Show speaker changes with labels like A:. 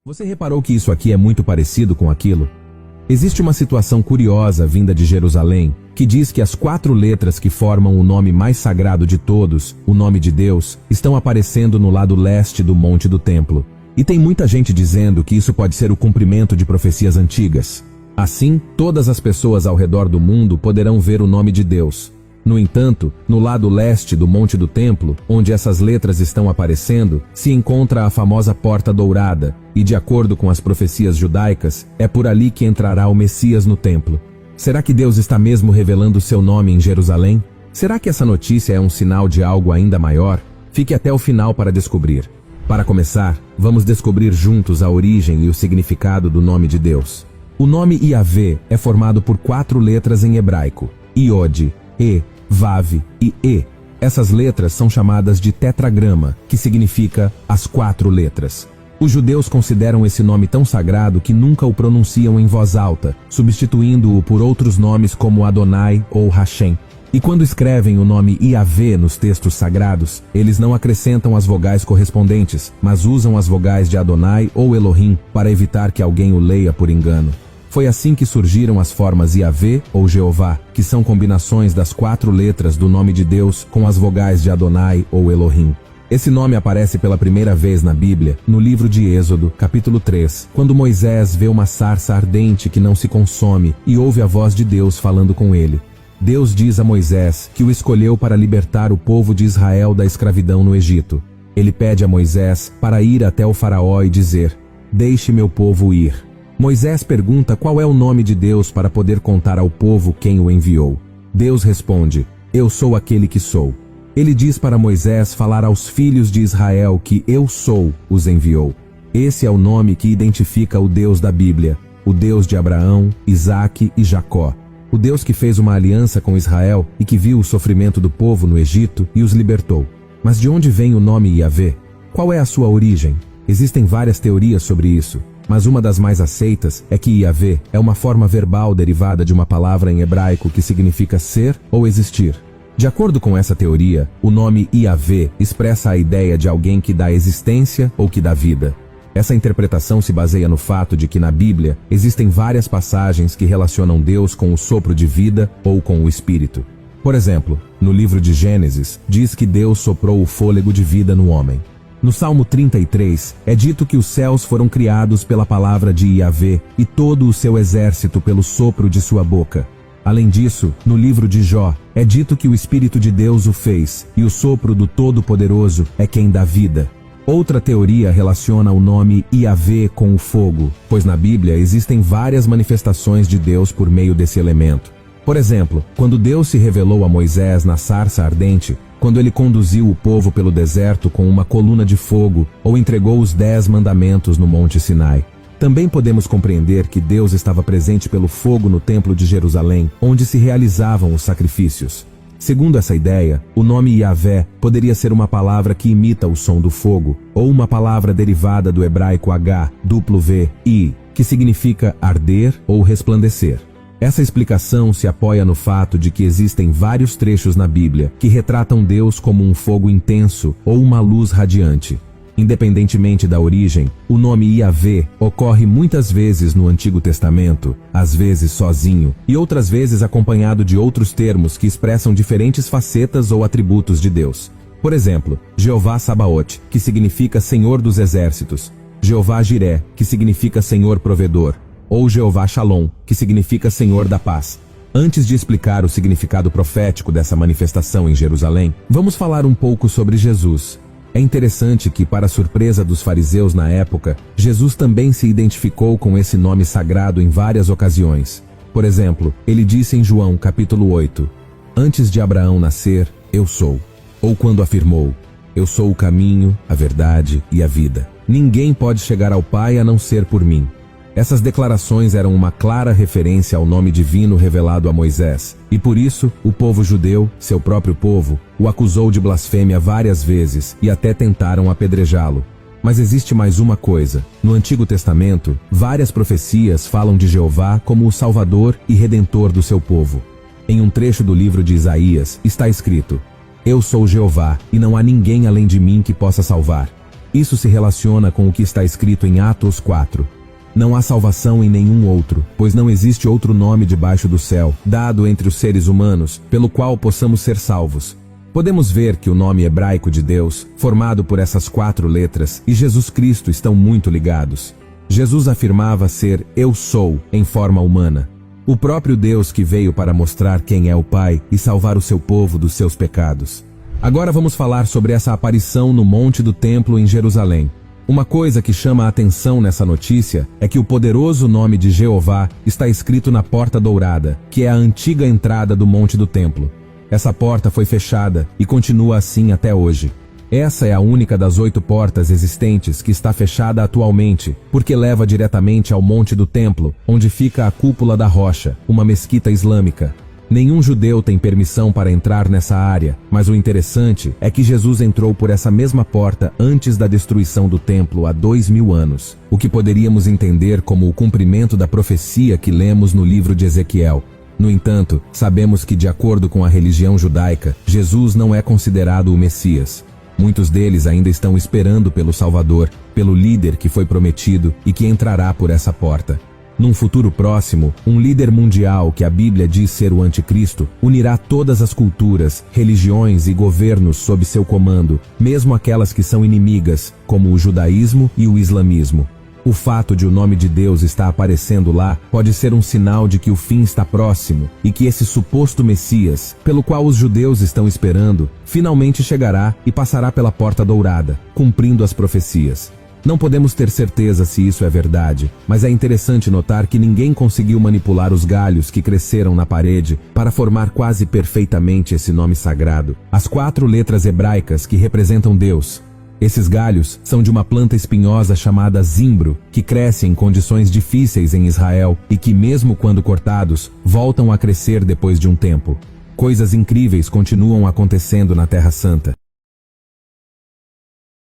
A: Você reparou que isso aqui é muito parecido com aquilo? Existe uma situação curiosa vinda de Jerusalém, que diz que as 4 letras que formam o nome mais sagrado de todos, o nome de Deus, estão aparecendo no lado leste do Monte do Templo. E tem muita gente dizendo que isso pode ser o cumprimento de profecias antigas. Assim, todas as pessoas ao redor do mundo poderão ver o nome de Deus. No entanto, no lado leste do Monte do Templo, onde essas letras estão aparecendo, se encontra a famosa Porta Dourada, e de acordo com as profecias judaicas, é por ali que entrará o Messias no templo. Será que Deus está mesmo revelando seu nome em Jerusalém? Será que essa notícia é um sinal de algo ainda maior? Fique até o final para descobrir. Para começar, vamos descobrir juntos a origem e o significado do nome de Deus. O nome Yahvé é formado por 4 letras em hebraico: Iod, E, Vav e E. Essas letras são chamadas de tetragrama, que significa as 4 letras. Os judeus consideram esse nome tão sagrado que nunca o pronunciam em voz alta, substituindo-o por outros nomes como Adonai ou Hashem. E quando escrevem o nome Yahvé nos textos sagrados, eles não acrescentam as vogais correspondentes, mas usam as vogais de Adonai ou Elohim para evitar que alguém o leia por engano. Foi assim que surgiram as formas Yahvé ou Jeová, que são combinações das 4 letras do nome de Deus com as vogais de Adonai ou Elohim. Esse nome aparece pela primeira vez na Bíblia, no livro de Êxodo, capítulo 3, quando Moisés vê uma sarça ardente que não se consome e ouve a voz de Deus falando com ele. Deus diz a Moisés que o escolheu para libertar o povo de Israel da escravidão no Egito. Ele pede a Moisés para ir até o faraó e dizer: "Deixe meu povo ir." Moisés pergunta qual é o nome de Deus para poder contar ao povo quem o enviou. Deus responde: "Eu sou aquele que sou." Ele diz para Moisés falar aos filhos de Israel que Eu Sou os enviou. Esse é o nome que identifica o Deus da Bíblia, o Deus de Abraão, Isaque e Jacó. O Deus que fez uma aliança com Israel e que viu o sofrimento do povo no Egito e os libertou. Mas de onde vem o nome Yahvé? Qual é a sua origem? Existem várias teorias sobre isso, mas uma das mais aceitas é que Yahvé é uma forma verbal derivada de uma palavra em hebraico que significa ser ou existir. De acordo com essa teoria, o nome Yahvé expressa a ideia de alguém que dá existência ou que dá vida. Essa interpretação se baseia no fato de que na Bíblia existem várias passagens que relacionam Deus com o sopro de vida ou com o Espírito. Por exemplo, no livro de Gênesis, diz que Deus soprou o fôlego de vida no homem. No Salmo 33, é dito que os céus foram criados pela palavra de Yahvé e todo o seu exército pelo sopro de sua boca. Além disso, no livro de Jó, é dito que o Espírito de Deus o fez, e o sopro do Todo-Poderoso é quem dá vida. Outra teoria relaciona o nome Yahvé com o fogo, pois na Bíblia existem várias manifestações de Deus por meio desse elemento. Por exemplo, quando Deus se revelou a Moisés na sarça ardente, quando ele conduziu o povo pelo deserto com uma coluna de fogo, ou entregou os 10 mandamentos no Monte Sinai. Também podemos compreender que Deus estava presente pelo fogo no Templo de Jerusalém, onde se realizavam os sacrifícios. Segundo essa ideia, o nome Yahvé poderia ser uma palavra que imita o som do fogo, ou uma palavra derivada do hebraico HWI, que significa arder ou resplandecer. Essa explicação se apoia no fato de que existem vários trechos na Bíblia que retratam Deus como um fogo intenso ou uma luz radiante. Independentemente da origem, o nome Yahvé ocorre muitas vezes no Antigo Testamento, às vezes sozinho, e outras vezes acompanhado de outros termos que expressam diferentes facetas ou atributos de Deus. Por exemplo, Jeová Sabaote, que significa Senhor dos Exércitos, Jeová Jiré, que significa Senhor Provedor, ou Jeová Shalom, que significa Senhor da Paz. Antes de explicar o significado profético dessa manifestação em Jerusalém, vamos falar um pouco sobre Jesus. É interessante que, para a surpresa dos fariseus na época, Jesus também se identificou com esse nome sagrado em várias ocasiões. Por exemplo, ele disse em João capítulo 8, "Antes de Abraão nascer, eu sou." Ou quando afirmou, "Eu sou o caminho, a verdade e a vida. Ninguém pode chegar ao Pai a não ser por mim." Essas declarações eram uma clara referência ao nome divino revelado a Moisés, e por isso, o povo judeu, seu próprio povo, o acusou de blasfêmia várias vezes e até tentaram apedrejá-lo. Mas existe mais uma coisa. No Antigo Testamento, várias profecias falam de Jeová como o Salvador e Redentor do seu povo. Em um trecho do livro de Isaías, está escrito: "Eu sou Jeová, e não há ninguém além de mim que possa salvar." Isso se relaciona com o que está escrito em Atos 4. Não há salvação em nenhum outro, pois não existe outro nome debaixo do céu, dado entre os seres humanos, pelo qual possamos ser salvos. Podemos ver que o nome hebraico de Deus, formado por essas 4 letras, e Jesus Cristo estão muito ligados. Jesus afirmava ser Eu Sou em forma humana. O próprio Deus que veio para mostrar quem é o Pai e salvar o seu povo dos seus pecados. Agora vamos falar sobre essa aparição no Monte do Templo em Jerusalém. Uma coisa que chama a atenção nessa notícia é que o poderoso nome de Jeová está escrito na Porta Dourada, que é a antiga entrada do Monte do Templo. Essa porta foi fechada e continua assim até hoje. Essa é a única das 8 portas existentes que está fechada atualmente, porque leva diretamente ao Monte do Templo, onde fica a Cúpula da Rocha, uma mesquita islâmica. Nenhum judeu tem permissão para entrar nessa área, mas o interessante é que Jesus entrou por essa mesma porta antes da destruição do templo há 2000 anos, o que poderíamos entender como o cumprimento da profecia que lemos no livro de Ezequiel. No entanto, sabemos que, de acordo com a religião judaica, Jesus não é considerado o Messias. Muitos deles ainda estão esperando pelo Salvador, pelo líder que foi prometido e que entrará por essa porta. Num futuro próximo, um líder mundial que a Bíblia diz ser o Anticristo unirá todas as culturas, religiões e governos sob seu comando, mesmo aquelas que são inimigas, como o judaísmo e o islamismo. O fato de o nome de Deus estar aparecendo lá pode ser um sinal de que o fim está próximo e que esse suposto Messias, pelo qual os judeus estão esperando, finalmente chegará e passará pela Porta Dourada, cumprindo as profecias. Não podemos ter certeza se isso é verdade, mas é interessante notar que ninguém conseguiu manipular os galhos que cresceram na parede para formar quase perfeitamente esse nome sagrado, as 4 letras hebraicas que representam Deus. Esses galhos são de uma planta espinhosa chamada zimbro, que cresce em condições difíceis em Israel e que, mesmo quando cortados, voltam a crescer depois de um tempo. Coisas incríveis continuam acontecendo na Terra Santa.